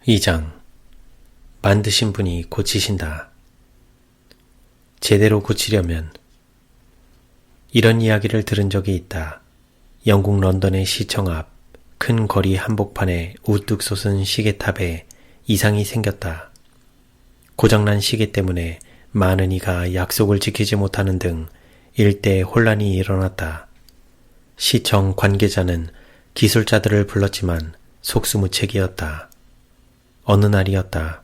2장. 만드신 분이 고치신다. 제대로 고치려면. 이런 이야기를 들은 적이 있다. 영국 런던의 시청 앞 큰 거리 한복판에 우뚝 솟은 시계탑에 이상이 생겼다. 고장난 시계 때문에 많은 이가 약속을 지키지 못하는 등 일대 혼란이 일어났다. 시청 관계자는 기술자들을 불렀지만 속수무책이었다. 어느 날이었다.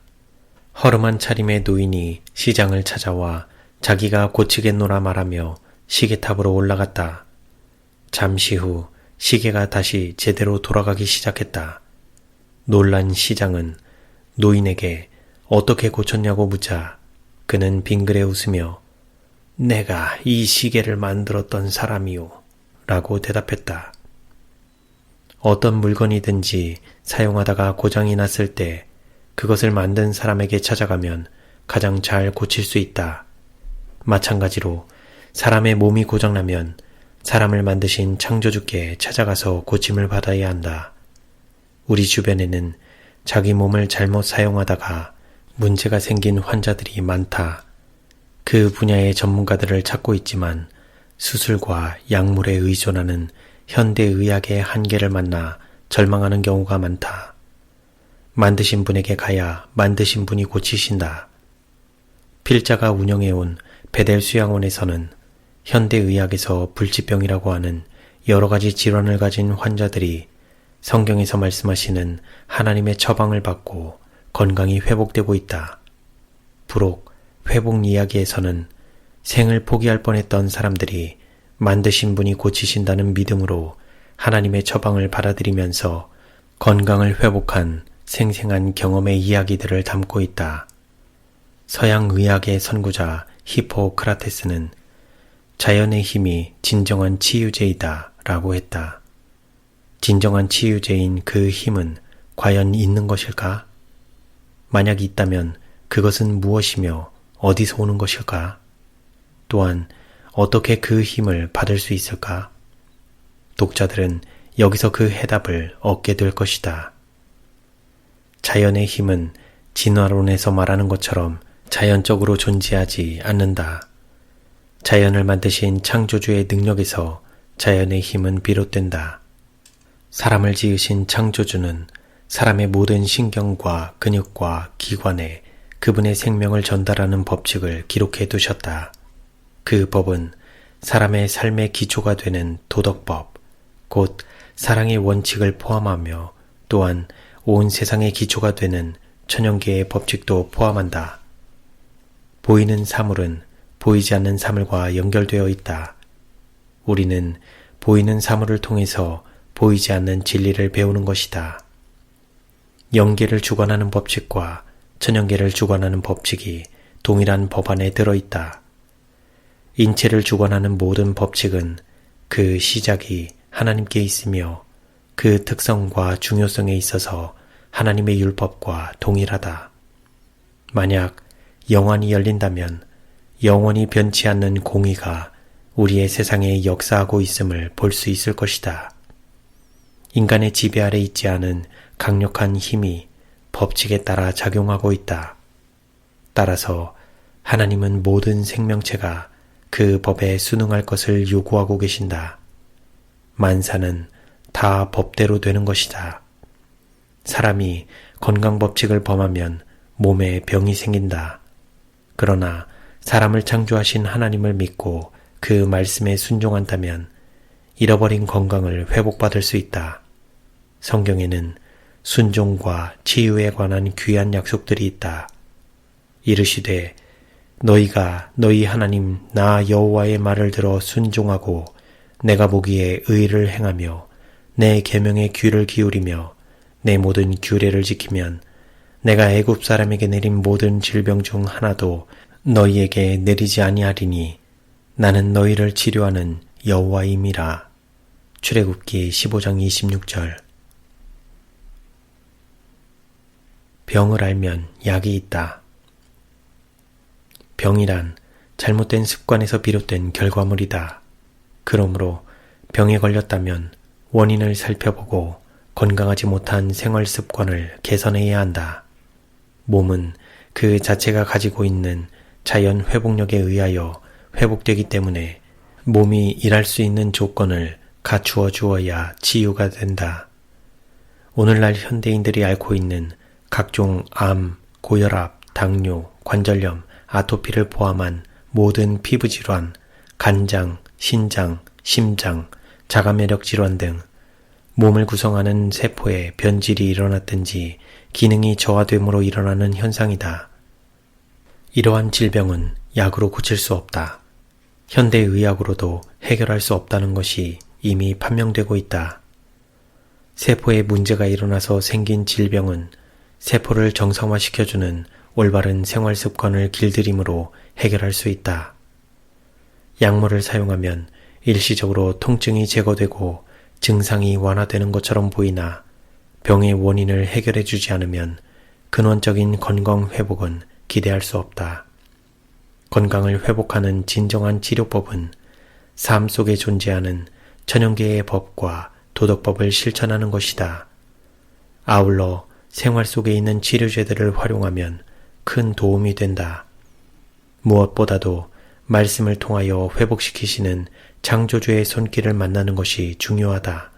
허름한 차림의 노인이 시장을 찾아와 자기가 고치겠노라 말하며 시계탑으로 올라갔다. 잠시 후 시계가 다시 제대로 돌아가기 시작했다. 놀란 시장은 노인에게 어떻게 고쳤냐고 묻자 그는 빙그레 웃으며 내가 이 시계를 만들었던 사람이오 라고 대답했다. 어떤 물건이든지 사용하다가 고장이 났을 때 그것을 만든 사람에게 찾아가면 가장 잘 고칠 수 있다. 마찬가지로 사람의 몸이 고장나면 사람을 만드신 창조주께 찾아가서 고침을 받아야 한다. 우리 주변에는 자기 몸을 잘못 사용하다가 문제가 생긴 환자들이 많다. 그 분야의 전문가들을 찾고 있지만 수술과 약물에 의존하는 현대의학의 한계를 만나 절망하는 경우가 많다. 만드신 분에게 가야 만드신 분이 고치신다. 필자가 운영해온 베델 수양원에서는 현대의학에서 불치병이라고 하는 여러 가지 질환을 가진 환자들이 성경에서 말씀하시는 하나님의 처방을 받고 건강이 회복되고 있다. 부록 회복 이야기에서는 생을 포기할 뻔했던 사람들이 만드신 분이 고치신다는 믿음으로 하나님의 처방을 받아들이면서 건강을 회복한 생생한 경험의 이야기들을 담고 있다. 서양 의학의 선구자 히포크라테스는 자연의 힘이 진정한 치유제이다 라고 했다. 진정한 치유제인 그 힘은 과연 있는 것일까? 만약 있다면 그것은 무엇이며 어디서 오는 것일까? 또한 어떻게 그 힘을 받을 수 있을까? 독자들은 여기서 그 해답을 얻게 될 것이다. 자연의 힘은 진화론에서 말하는 것처럼 자연적으로 존재하지 않는다. 자연을 만드신 창조주의 능력에서 자연의 힘은 비롯된다. 사람을 지으신 창조주는 사람의 모든 신경과 근육과 기관에 그분의 생명을 전달하는 법칙을 기록해 두셨다. 그 법은 사람의 삶의 기초가 되는 도덕법, 곧 사랑의 원칙을 포함하며 또한 온 세상의 기초가 되는 천연계의 법칙도 포함한다. 보이는 사물은 보이지 않는 사물과 연결되어 있다. 우리는 보이는 사물을 통해서 보이지 않는 진리를 배우는 것이다. 영계를 주관하는 법칙과 천연계를 주관하는 법칙이 동일한 법 안에 들어있다. 인체를 주관하는 모든 법칙은 그 시작이 하나님께 있으며 그 특성과 중요성에 있어서 하나님의 율법과 동일하다. 만약 영안이 열린다면 영원히 변치 않는 공의가 우리의 세상에 역사하고 있음을 볼 수 있을 것이다. 인간의 지배 아래 있지 않은 강력한 힘이 법칙에 따라 작용하고 있다. 따라서 하나님은 모든 생명체가 그 법에 순응할 것을 요구하고 계신다. 만사는 다 법대로 되는 것이다. 사람이 건강법칙을 범하면 몸에 병이 생긴다. 그러나 사람을 창조하신 하나님을 믿고 그 말씀에 순종한다면 잃어버린 건강을 회복받을 수 있다. 성경에는 순종과 치유에 관한 귀한 약속들이 있다. 이르시되 너희가 너희 하나님 나 여호와의 말을 들어 순종하고 내가 보기에 의를 행하며 내 계명에 귀를 기울이며 내 모든 규례를 지키면 내가 애굽 사람에게 내린 모든 질병 중 하나도 너희에게 내리지 아니하리니 나는 너희를 치료하는 여호와임이라. 출애굽기 15장 26절. 병을 알면 약이 있다. 병이란 잘못된 습관에서 비롯된 결과물이다. 그러므로 병에 걸렸다면 원인을 살펴보고 건강하지 못한 생활 습관을 개선해야 한다. 몸은 그 자체가 가지고 있는 자연 회복력에 의하여 회복되기 때문에 몸이 일할 수 있는 조건을 갖추어 주어야 치유가 된다. 오늘날 현대인들이 앓고 있는 각종 암, 고혈압, 당뇨, 관절염, 아토피를 포함한 모든 피부질환, 간장, 신장, 심장, 자가매력 질환 등 몸을 구성하는 세포에 변질이 일어났든지 기능이 저하됨으로 일어나는 현상이다. 이러한 질병은 약으로 고칠 수 없다. 현대의학으로도 해결할 수 없다는 것이 이미 판명되고 있다. 세포에 문제가 일어나서 생긴 질병은 세포를 정상화시켜주는 올바른 생활 습관을 길들임으로 해결할 수 있다. 약물을 사용하면 일시적으로 통증이 제거되고 증상이 완화되는 것처럼 보이나 병의 원인을 해결해 주지 않으면 근원적인 건강 회복은 기대할 수 없다. 건강을 회복하는 진정한 치료법은 삶 속에 존재하는 천연계의 법과 도덕법을 실천하는 것이다. 아울러 생활 속에 있는 치료제들을 활용하면 큰 도움이 된다. 무엇보다도 말씀을 통하여 회복시키시는 창조주의 손길을 만나는 것이 중요하다.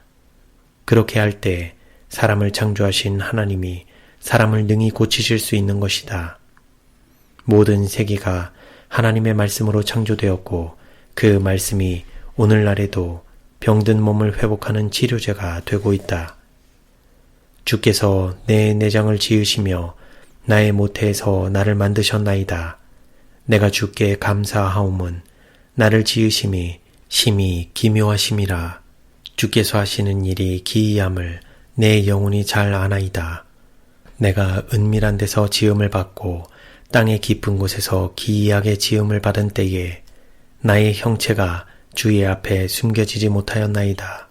그렇게 할 때 사람을 창조하신 하나님이 사람을 능히 고치실 수 있는 것이다. 모든 세계가 하나님의 말씀으로 창조되었고 그 말씀이 오늘날에도 병든 몸을 회복하는 치료제가 되고 있다. 주께서 내 내장을 지으시며 나의 모태에서 나를 만드셨나이다. 내가 주께 감사하오문 나를 지으심이 심히 기묘하심이라. 주께서 하시는 일이 기이함을 내 영혼이 잘 아나이다. 내가 은밀한 데서 지음을 받고 땅의 깊은 곳에서 기이하게 지음을 받은 때에 나의 형체가 주의 앞에 숨겨지지 못하였나이다.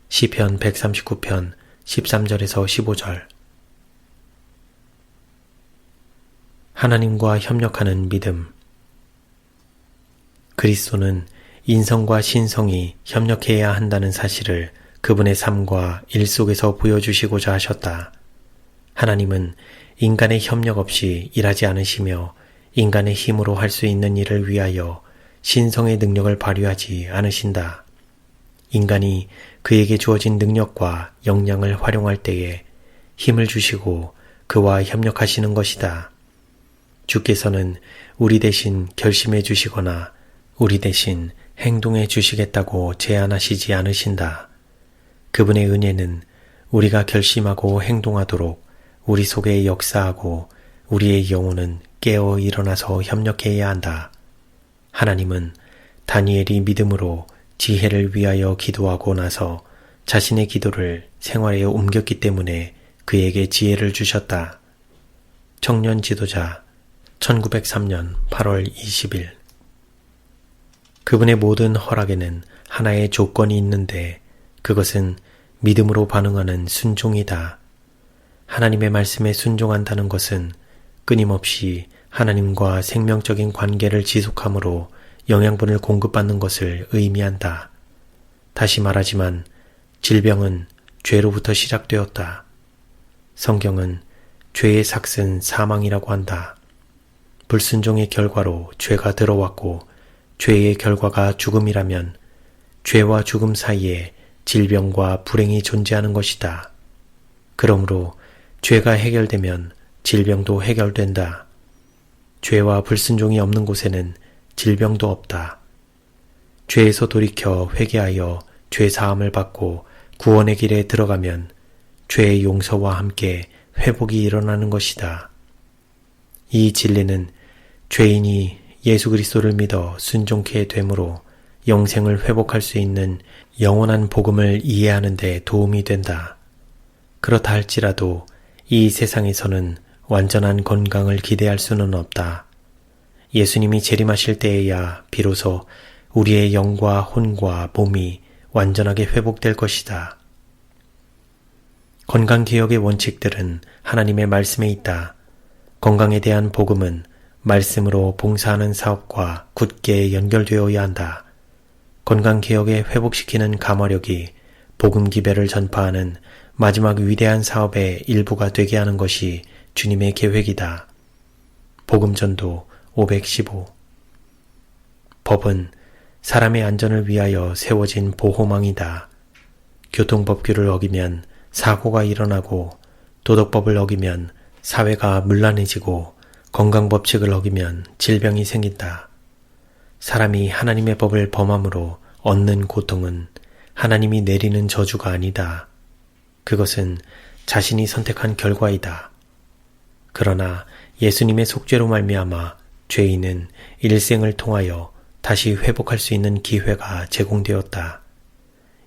시편 139편 13절에서 15절. 하나님과 협력하는 믿음. 그리스도는 인성과 신성이 협력해야 한다는 사실을 그분의 삶과 일 속에서 보여주시고자 하셨다. 하나님은 인간의 협력 없이 일하지 않으시며 인간의 힘으로 할 수 있는 일을 위하여 신성의 능력을 발휘하지 않으신다. 인간이 그에게 주어진 능력과 역량을 활용할 때에 힘을 주시고 그와 협력하시는 것이다. 주께서는 우리 대신 결심해 주시거나 우리 대신 행동해 주시겠다고 제안하시지 않으신다. 그분의 은혜는 우리가 결심하고 행동하도록 우리 속에 역사하고 우리의 영혼은 깨어 일어나서 협력해야 한다. 하나님은 다니엘이 믿음으로 지혜를 위하여 기도하고 나서 자신의 기도를 생활에 옮겼기 때문에 그에게 지혜를 주셨다. 청년 지도자 1903년 8월 20일. 그분의 모든 허락에는 하나의 조건이 있는데 그것은 믿음으로 반응하는 순종이다. 하나님의 말씀에 순종한다는 것은 끊임없이 하나님과 생명적인 관계를 지속함으로 영양분을 공급받는 것을 의미한다. 다시 말하지만 질병은 죄로부터 시작되었다. 성경은 죄의 삭은 사망이라고 한다. 불순종의 결과로 죄가 들어왔고 죄의 결과가 죽음이라면 죄와 죽음 사이에 질병과 불행이 존재하는 것이다. 그러므로 죄가 해결되면 질병도 해결된다. 죄와 불순종이 없는 곳에는 질병도 없다. 죄에서 돌이켜 회개하여 죄 사함을 받고 구원의 길에 들어가면 죄의 용서와 함께 회복이 일어나는 것이다. 이 진리는 죄인이 예수 그리스도를 믿어 순종케 되므로 영생을 회복할 수 있는 영원한 복음을 이해하는 데 도움이 된다. 그렇다 할지라도 이 세상에서는 완전한 건강을 기대할 수는 없다. 예수님이 재림하실 때에야 비로소 우리의 영과 혼과 몸이 완전하게 회복될 것이다. 건강개혁의 원칙들은 하나님의 말씀에 있다. 건강에 대한 복음은 말씀으로 봉사하는 사업과 굳게 연결되어야 한다. 건강개혁에 회복시키는 감화력이 복음 기배를 전파하는 마지막 위대한 사업의 일부가 되게 하는 것이 주님의 계획이다. 복음전도 515. 법은 사람의 안전을 위하여 세워진 보호망이다. 교통법규를 어기면 사고가 일어나고, 도덕법을 어기면 사회가 문란해지고, 건강법칙을 어기면 질병이 생긴다. 사람이 하나님의 법을 범함으로 얻는 고통은 하나님이 내리는 저주가 아니다. 그것은 자신이 선택한 결과이다. 그러나 예수님의 속죄로 말미암아 죄인은 일생을 통하여 다시 회복할 수 있는 기회가 제공되었다.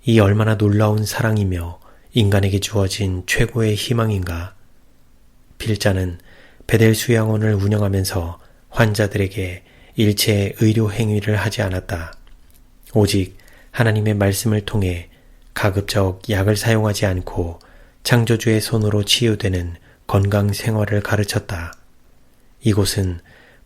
이 얼마나 놀라운 사랑이며 인간에게 주어진 최고의 희망인가. 필자는 베델 수양원을 운영하면서 환자들에게 일체의 의료 행위를 하지 않았다. 오직 하나님의 말씀을 통해 가급적 약을 사용하지 않고 창조주의 손으로 치유되는 건강 생활을 가르쳤다. 이곳은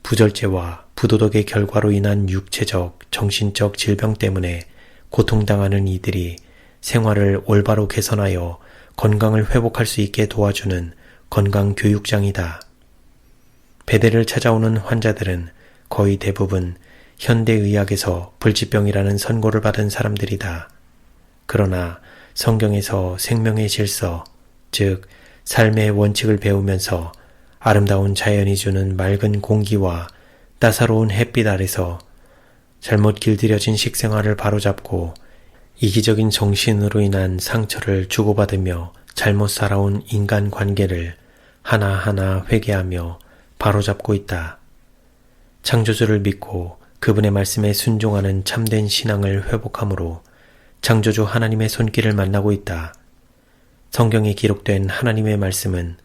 부절제와 부도덕의 결과로 인한 육체적, 정신적 질병 때문에 고통당하는 이들이 생활을 올바로 개선하여 건강을 회복할 수 있게 도와주는 건강교육장이다. 베델을 찾아오는 환자들은 거의 대부분 현대의학에서 불치병이라는 선고를 받은 사람들이다. 그러나 성경에서 생명의 질서, 즉 삶의 원칙을 배우면서 아름다운 자연이 주는 맑은 공기와 따사로운 햇빛 아래서 잘못 길들여진 식생활을 바로잡고 이기적인 정신으로 인한 상처를 주고받으며 잘못 살아온 인간관계를 하나하나 회개하며 바로잡고 있다. 창조주를 믿고 그분의 말씀에 순종하는 참된 신앙을 회복함으로 창조주 하나님의 손길을 만나고 있다. 성경에 기록된 하나님의 말씀은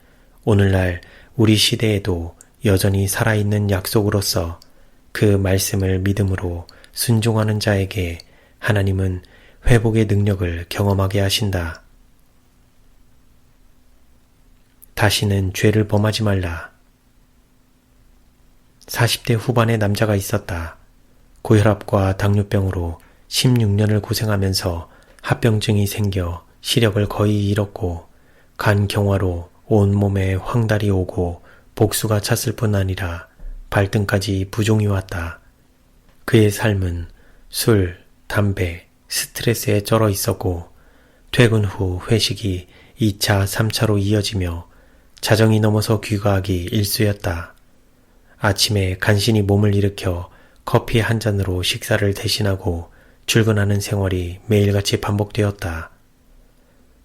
오늘날 우리 시대에도 여전히 살아있는 약속으로서 그 말씀을 믿음으로 순종하는 자에게 하나님은 회복의 능력을 경험하게 하신다. 다시는 죄를 범하지 말라. 40대 후반의 남자가 있었다. 고혈압과 당뇨병으로 16년을 고생하면서 합병증이 생겨 시력을 거의 잃었고 간경화로 온몸에 황달이 오고 복수가 찼을 뿐 아니라 발등까지 부종이 왔다. 그의 삶은 술, 담배, 스트레스에 쩔어 있었고 퇴근 후 회식이 2차, 3차로 이어지며 자정이 넘어서 귀가하기 일쑤였다. 아침에 간신히 몸을 일으켜 커피 한 잔으로 식사를 대신하고 출근하는 생활이 매일같이 반복되었다.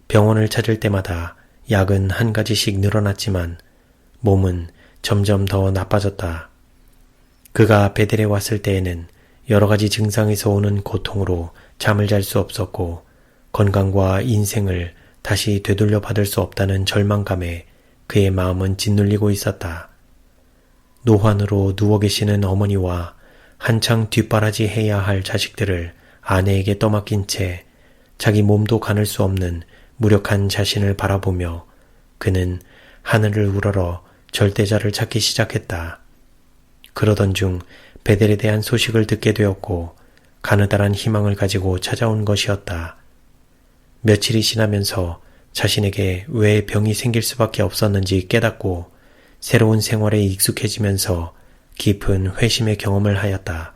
병원을 찾을 때마다 약은 한 가지씩 늘어났지만 몸은 점점 더 나빠졌다. 그가 베델에 왔을 때에는 여러 가지 증상에서 오는 고통으로 잠을 잘 수 없었고 건강과 인생을 다시 되돌려 받을 수 없다는 절망감에 그의 마음은 짓눌리고 있었다. 노환으로 누워 계시는 어머니와 한창 뒷바라지 해야 할 자식들을 아내에게 떠맡긴 채 자기 몸도 가눌 수 없는 무력한 자신을 바라보며 그는 하늘을 우러러 절대자를 찾기 시작했다. 그러던 중 베델에 대한 소식을 듣게 되었고 가느다란 희망을 가지고 찾아온 것이었다. 며칠이 지나면서 자신에게 왜 병이 생길 수밖에 없었는지 깨닫고 새로운 생활에 익숙해지면서 깊은 회심의 경험을 하였다.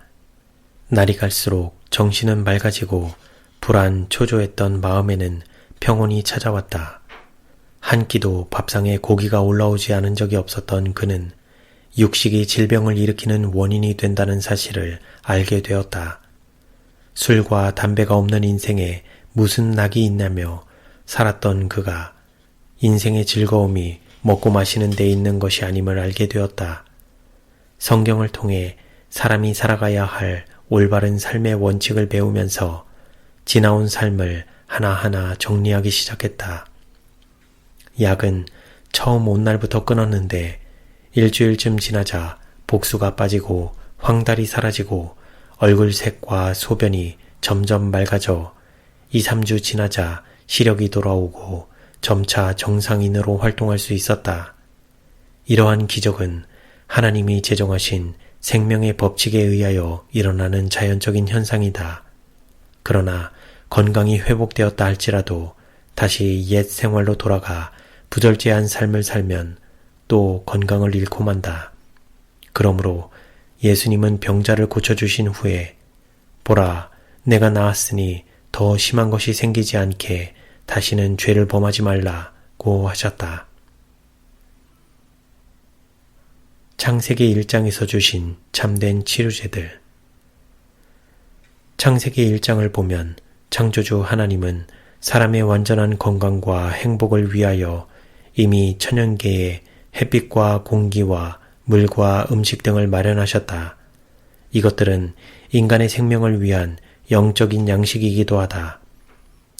날이 갈수록 정신은 맑아지고 불안 초조했던 마음에는 평온이 찾아왔다. 한 끼도 밥상에 고기가 올라오지 않은 적이 없었던 그는 육식이 질병을 일으키는 원인이 된다는 사실을 알게 되었다. 술과 담배가 없는 인생에 무슨 낙이 있냐며 살았던 그가 인생의 즐거움이 먹고 마시는 데 있는 것이 아님을 알게 되었다. 성경을 통해 사람이 살아가야 할 올바른 삶의 원칙을 배우면서 지나온 삶을 하나하나 정리하기 시작했다. 약은 처음 온 날부터 끊었는데 일주일쯤 지나자 복수가 빠지고 황달이 사라지고 얼굴색과 소변이 점점 맑아져 2, 3주 지나자 시력이 돌아오고 점차 정상인으로 활동할 수 있었다. 이러한 기적은 하나님이 제정하신 생명의 법칙에 의하여 일어나는 자연적인 현상이다. 그러나 건강이 회복되었다 할지라도 다시 옛 생활로 돌아가 부절제한 삶을 살면 또 건강을 잃고 만다. 그러므로 예수님은 병자를 고쳐주신 후에 보라, 내가 나았으니 더 심한 것이 생기지 않게 다시는 죄를 범하지 말라고 하셨다. 창세기 1장에서 주신 참된 치료제들. 창세기 1장을 보면 창조주 하나님은 사람의 완전한 건강과 행복을 위하여 이미 천연계에 햇빛과 공기와 물과 음식 등을 마련하셨다. 이것들은 인간의 생명을 위한 영적인 양식이기도 하다.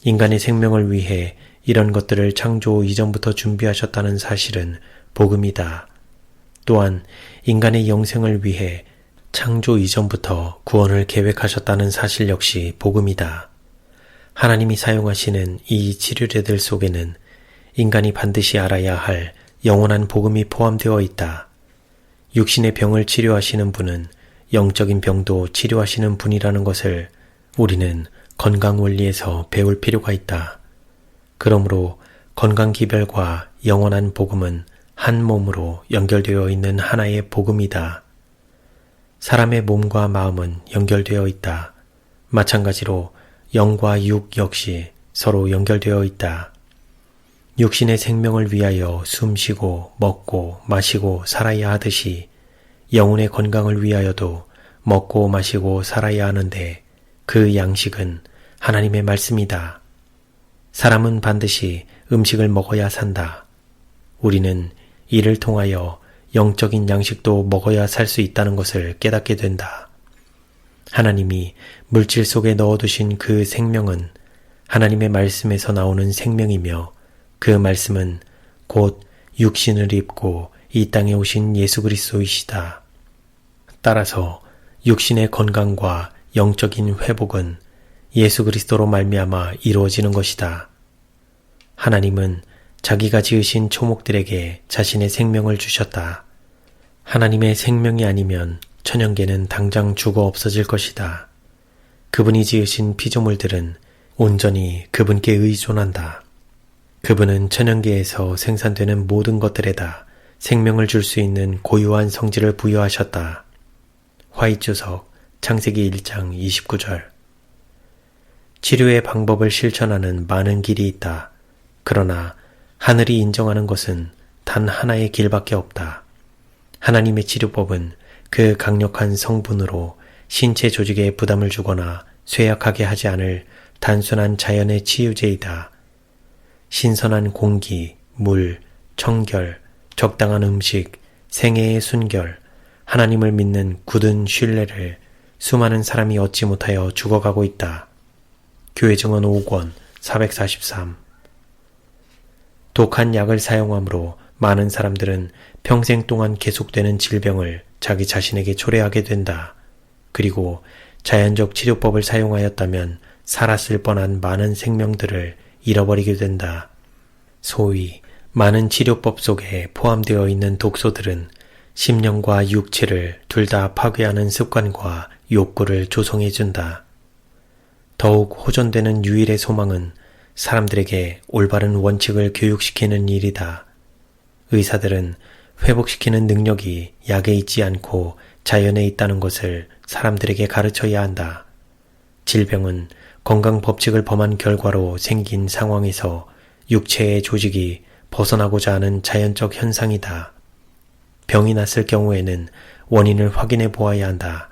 인간의 생명을 위해 이런 것들을 창조 이전부터 준비하셨다는 사실은 복음이다. 또한 인간의 영생을 위해 창조 이전부터 구원을 계획하셨다는 사실 역시 복음이다. 하나님이 사용하시는 이 치료제들 속에는 인간이 반드시 알아야 할 영원한 복음이 포함되어 있다. 육신의 병을 치료하시는 분은 영적인 병도 치료하시는 분이라는 것을 우리는 건강 원리에서 배울 필요가 있다. 그러므로 건강기별과 영원한 복음은 한 몸으로 연결되어 있는 하나의 복음이다. 사람의 몸과 마음은 연결되어 있다. 마찬가지로 영과 육 역시 서로 연결되어 있다. 육신의 생명을 위하여 숨쉬고 먹고 마시고 살아야 하듯이 영혼의 건강을 위하여도 먹고 마시고 살아야 하는데 그 양식은 하나님의 말씀이다. 사람은 반드시 음식을 먹어야 산다. 우리는 이를 통하여 영적인 양식도 먹어야 살 수 있다는 것을 깨닫게 된다. 하나님이 물질 속에 넣어두신 그 생명은 하나님의 말씀에서 나오는 생명이며 그 말씀은 곧 육신을 입고 이 땅에 오신 예수 그리스도이시다. 따라서 육신의 건강과 영적인 회복은 예수 그리스도로 말미암아 이루어지는 것이다. 하나님은 자기가 지으신 초목들에게 자신의 생명을 주셨다. 하나님의 생명이 아니면 천연계는 당장 죽어 없어질 것이다. 그분이 지으신 피조물들은 온전히 그분께 의존한다. 그분은 천연계에서 생산되는 모든 것들에다 생명을 줄 수 있는 고유한 성질을 부여하셨다. 화이트석 창세기 1장 29절. 치료의 방법을 실천하는 많은 길이 있다. 그러나 하늘이 인정하는 것은 단 하나의 길밖에 없다. 하나님의 치료법은 그 강력한 성분으로 신체 조직에 부담을 주거나 쇠약하게 하지 않을 단순한 자연의 치유제이다. 신선한 공기, 물, 청결, 적당한 음식, 생애의 순결, 하나님을 믿는 굳은 신뢰를 수많은 사람이 얻지 못하여 죽어가고 있다. 교회증언 5권 443. 독한 약을 사용함으로 많은 사람들은 평생 동안 계속되는 질병을 자기 자신에게 초래하게 된다. 그리고 자연적 치료법을 사용하였다면 살았을 뻔한 많은 생명들을 잃어버리게 된다. 소위 많은 치료법 속에 포함되어 있는 독소들은 심령과 육체를 둘 다 파괴하는 습관과 욕구를 조성해준다. 더욱 호전되는 유일의 소망은 사람들에게 올바른 원칙을 교육시키는 일이다. 의사들은 회복시키는 능력이 약에 있지 않고 자연에 있다는 것을 사람들에게 가르쳐야 한다. 질병은 건강 법칙을 범한 결과로 생긴 상황에서 육체의 조직이 벗어나고자 하는 자연적 현상이다. 병이 났을 경우에는 원인을 확인해 보아야 한다.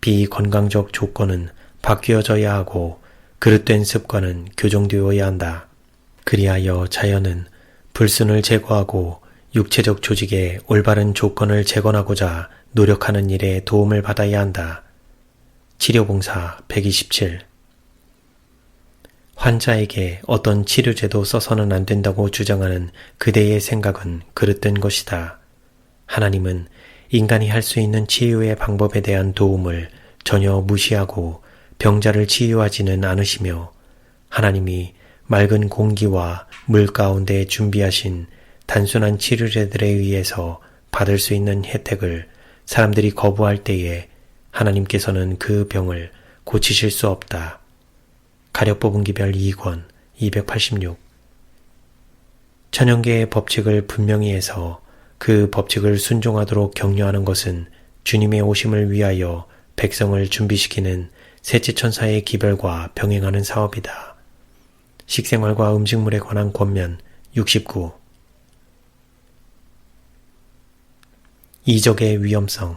비건강적 조건은 바뀌어져야 하고 그릇된 습관은 교정되어야 한다. 그리하여 자연은 불순을 제거하고 육체적 조직의 올바른 조건을 재건하고자 노력하는 일에 도움을 받아야 한다. 치료봉사 127. 환자에게 어떤 치료제도 써서는 안 된다고 주장하는 그대의 생각은 그릇된 것이다. 하나님은 인간이 할 수 있는 치유의 방법에 대한 도움을 전혀 무시하고 병자를 치유하지는 않으시며 하나님이 맑은 공기와 물 가운데 준비하신 단순한 치료제들에 의해서 받을 수 있는 혜택을 사람들이 거부할 때에 하나님께서는 그 병을 고치실 수 없다. 가려뽑은기별 2권 286. 천연계의 법칙을 분명히 해서 그 법칙을 순종하도록 격려하는 것은 주님의 오심을 위하여 백성을 준비시키는 셋째 천사의 기별과 병행하는 사업이다. 식생활과 음식물에 관한 권면 69. 이적의 위험성.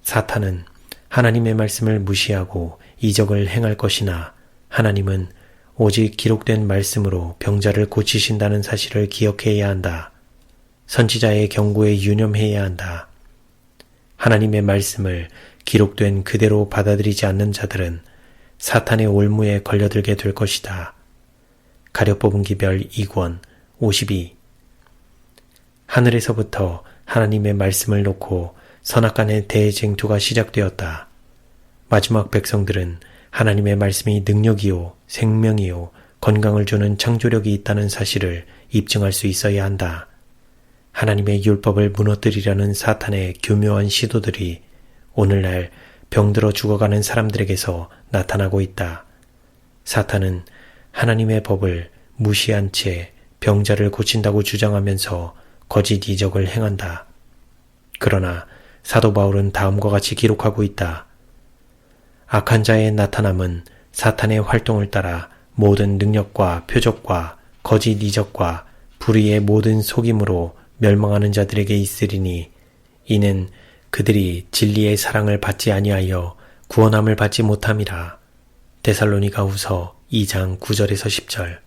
사탄은 하나님의 말씀을 무시하고 이적을 행할 것이나 하나님은 오직 기록된 말씀으로 병자를 고치신다는 사실을 기억해야 한다. 선지자의 경고에 유념해야 한다. 하나님의 말씀을 기록된 그대로 받아들이지 않는 자들은 사탄의 올무에 걸려들게 될 것이다. 가려 뽑은 기별 2권 52. 하늘에서부터 하나님의 말씀을 놓고 선악간의 대쟁투가 시작되었다. 마지막 백성들은 하나님의 말씀이 능력이요, 생명이요, 건강을 주는 창조력이 있다는 사실을 입증할 수 있어야 한다. 하나님의 율법을 무너뜨리려는 사탄의 교묘한 시도들이 오늘날 병들어 죽어가는 사람들에게서 나타나고 있다. 사탄은 하나님의 법을 무시한 채 병자를 고친다고 주장하면서 거짓 이적을 행한다. 그러나 사도 바울은 다음과 같이 기록하고 있다. 악한 자의 나타남은 사탄의 활동을 따라 모든 능력과 표적과 거짓 이적과 불의의 모든 속임으로 멸망하는 자들에게 있으리니 이는 그들이 진리의 사랑을 받지 아니하여 구원함을 받지 못함이라. 데살로니가후서 2장 9절에서 10절.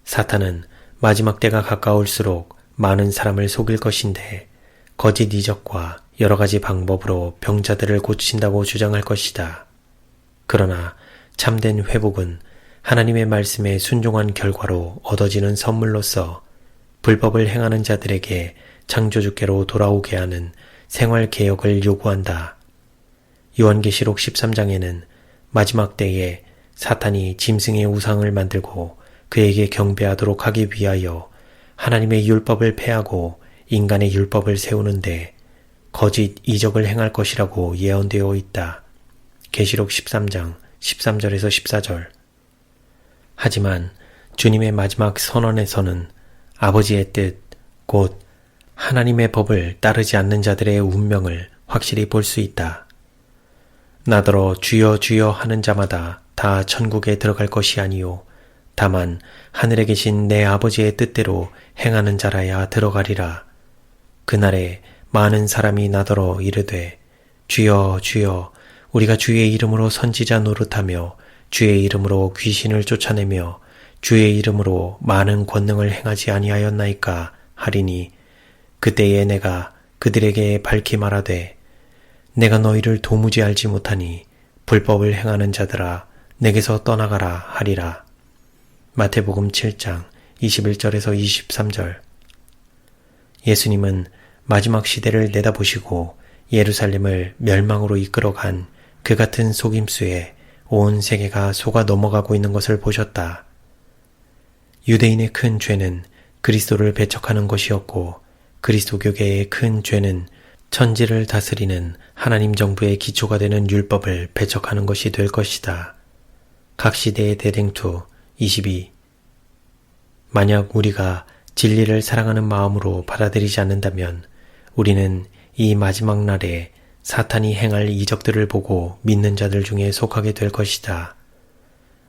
사탄은 마지막 때가 가까울수록 많은 사람을 속일 것인데 거짓 이적과 여러 가지 방법으로 병자들을 고친다고 주장할 것이다. 그러나 참된 회복은 하나님의 말씀에 순종한 결과로 얻어지는 선물로서 불법을 행하는 자들에게 창조주께로 돌아오게 하는 생활개혁을 요구한다. 요한계시록 13장에는 마지막 때에 사탄이 짐승의 우상을 만들고 그에게 경배하도록 하기 위하여 하나님의 율법을 폐하고 인간의 율법을 세우는데 거짓 이적을 행할 것이라고 예언되어 있다. 계시록 13장 13절에서 14절. 하지만 주님의 마지막 선언에서는 아버지의 뜻, 곧 하나님의 법을 따르지 않는 자들의 운명을 확실히 볼 수 있다. 나더러 주여 주여 하는 자마다 다 천국에 들어갈 것이 아니요 다만 하늘에 계신 내 아버지의 뜻대로 행하는 자라야 들어가리라. 그날에 많은 사람이 나더러 이르되 주여 주여 우리가 주의 이름으로 선지자 노릇하며 주의 이름으로 귀신을 쫓아내며 주의 이름으로 많은 권능을 행하지 아니하였나이까 하리니 그때에 내가 그들에게 밝히 말하되 내가 너희를 도무지 알지 못하니 불법을 행하는 자들아 내게서 떠나가라 하리라. 마태복음 7장 21절에서 23절. 예수님은 마지막 시대를 내다보시고 예루살렘을 멸망으로 이끌어간 그 같은 속임수에 온 세계가 속아 넘어가고 있는 것을 보셨다. 유대인의 큰 죄는 그리스도를 배척하는 것이었고 그리스도교계의 큰 죄는 천지를 다스리는 하나님 정부의 기초가 되는 율법을 배척하는 것이 될 것이다. 각 시대의 대쟁투 22. 만약 우리가 진리를 사랑하는 마음으로 받아들이지 않는다면 우리는 이 마지막 날에 사탄이 행할 이적들을 보고 믿는 자들 중에 속하게 될 것이다.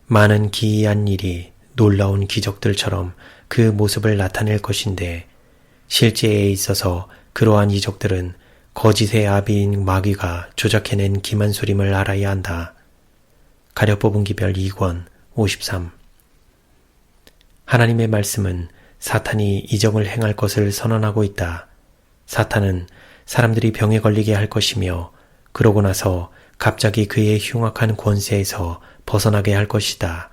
많은 기이한 일이 놀라운 기적들처럼 그 모습을 나타낼 것인데 실제에 있어서 그러한 이적들은 거짓의 아비인 마귀가 조작해낸 기만소림을 알아야 한다. 가려 뽑은 기별 2권 53. 하나님의 말씀은 사탄이 이적을 행할 것을 선언하고 있다. 사탄은 사람들이 병에 걸리게 할 것이며 그러고 나서 갑자기 그의 흉악한 권세에서 벗어나게 할 것이다.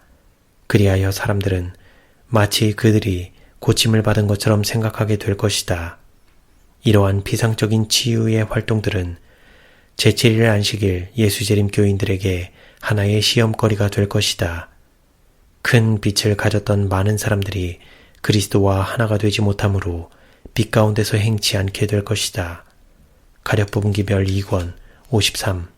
그리하여 사람들은 마치 그들이 고침을 받은 것처럼 생각하게 될 것이다. 이러한 비상적인 치유의 활동들은 제7일 안식일 예수재림 교인들에게 하나의 시험거리가 될 것이다. 큰 빛을 가졌던 많은 사람들이 그리스도와 하나가 되지 못하므로 빛 가운데서 행치 않게 될 것이다. 가려 뽑은 기별 2권 53.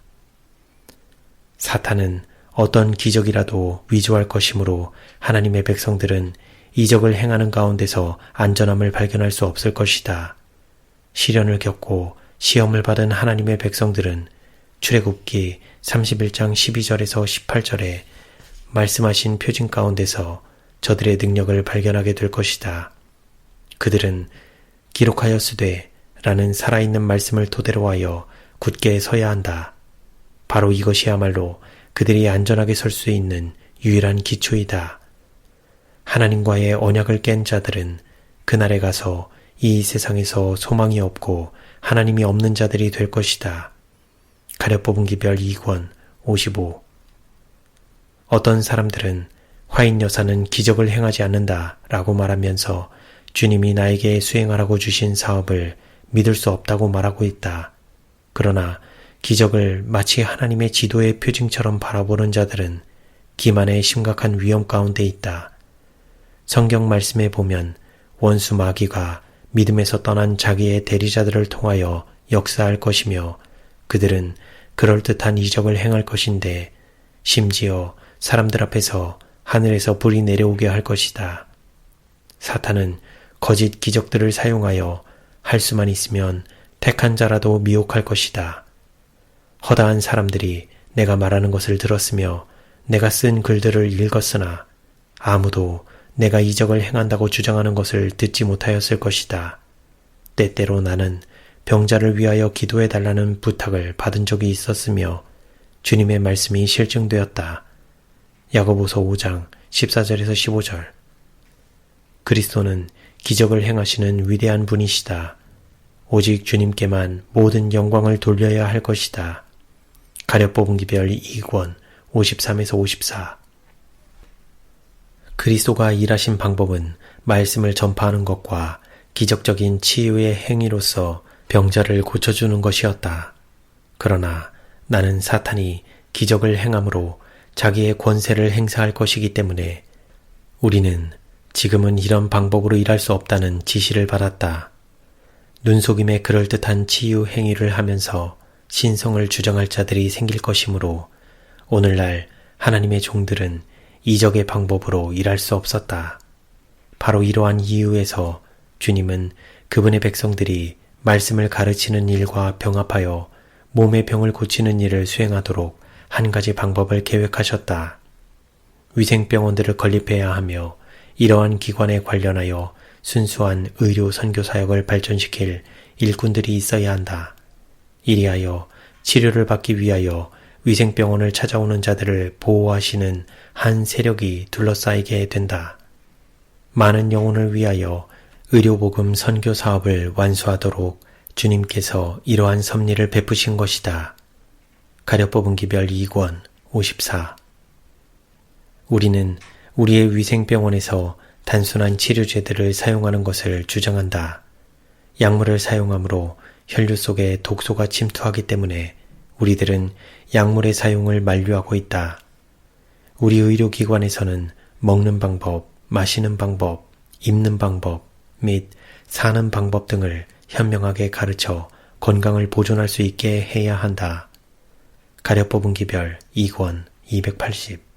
사탄은 어떤 기적이라도 위조할 것이므로 하나님의 백성들은 이적을 행하는 가운데서 안전함을 발견할 수 없을 것이다. 시련을 겪고 시험을 받은 하나님의 백성들은 출애굽기 31장 12절에서 18절에 말씀하신 표징 가운데서 저들의 능력을 발견하게 될 것이다. 그들은 기록하였으되 라는 살아있는 말씀을 토대로 하여 굳게 서야 한다. 바로 이것이야말로 그들이 안전하게 설 수 있는 유일한 기초이다. 하나님과의 언약을 깬 자들은 그날에 가서 이 세상에서 소망이 없고 하나님이 없는 자들이 될 것이다. 가려뽑은 기별 2권 55. 어떤 사람들은 화인 여사는 기적을 행하지 않는다 라고 말하면서 주님이 나에게 수행하라고 주신 사업을 믿을 수 없다고 말하고 있다. 그러나 기적을 마치 하나님의 지도의 표징처럼 바라보는 자들은 기만의 심각한 위험 가운데 있다. 성경 말씀에 보면 원수 마귀가 믿음에서 떠난 자기의 대리자들을 통하여 역사할 것이며 그들은 그럴듯한 이적을 행할 것인데 심지어 사람들 앞에서 하늘에서 불이 내려오게 할 것이다. 사탄은 거짓 기적들을 사용하여 할 수만 있으면 택한 자라도 미혹할 것이다. 허다한 사람들이 내가 말하는 것을 들었으며 내가 쓴 글들을 읽었으나 아무도 내가 이적을 행한다고 주장하는 것을 듣지 못하였을 것이다. 때때로 나는 병자를 위하여 기도해 달라는 부탁을 받은 적이 있었으며 주님의 말씀이 실증되었다. 야고보서 5장 14절에서 15절. 그리스도는 기적을 행하시는 위대한 분이시다. 오직 주님께만 모든 영광을 돌려야 할 것이다. 가려뽑은 기별 2권 53에서 54. 그리스도가 일하신 방법은 말씀을 전파하는 것과 기적적인 치유의 행위로서 병자를 고쳐주는 것이었다. 그러나 나는 사탄이 기적을 행함으로 자기의 권세를 행사할 것이기 때문에 우리는 지금은 이런 방법으로 일할 수 없다는 지시를 받았다. 눈속임에 그럴듯한 치유 행위를 하면서 신성을 주장할 자들이 생길 것이므로 오늘날 하나님의 종들은 이적의 방법으로 일할 수 없었다. 바로 이러한 이유에서 주님은 그분의 백성들이 말씀을 가르치는 일과 병합하여 몸의 병을 고치는 일을 수행하도록 한 가지 방법을 계획하셨다. 위생병원들을 건립해야 하며 이러한 기관에 관련하여 순수한 의료 선교 사역을 발전시킬 일꾼들이 있어야 한다. 이리하여 치료를 받기 위하여 위생병원을 찾아오는 자들을 보호하시는 한 세력이 둘러싸이게 된다. 많은 영혼을 위하여 의료복음 선교 사업을 완수하도록 주님께서 이러한 섭리를 베푸신 것이다. 가려뽑은 기별 2권 54. 우리는 우리의 위생병원에서 단순한 치료제들을 사용하는 것을 주장한다. 약물을 사용함으로 혈류 속에 독소가 침투하기 때문에 우리들은 약물의 사용을 만류하고 있다. 우리 의료기관에서는 먹는 방법, 마시는 방법, 입는 방법 및 사는 방법 등을 현명하게 가르쳐 건강을 보존할 수 있게 해야 한다. 가려뽑은 기별 2권 280.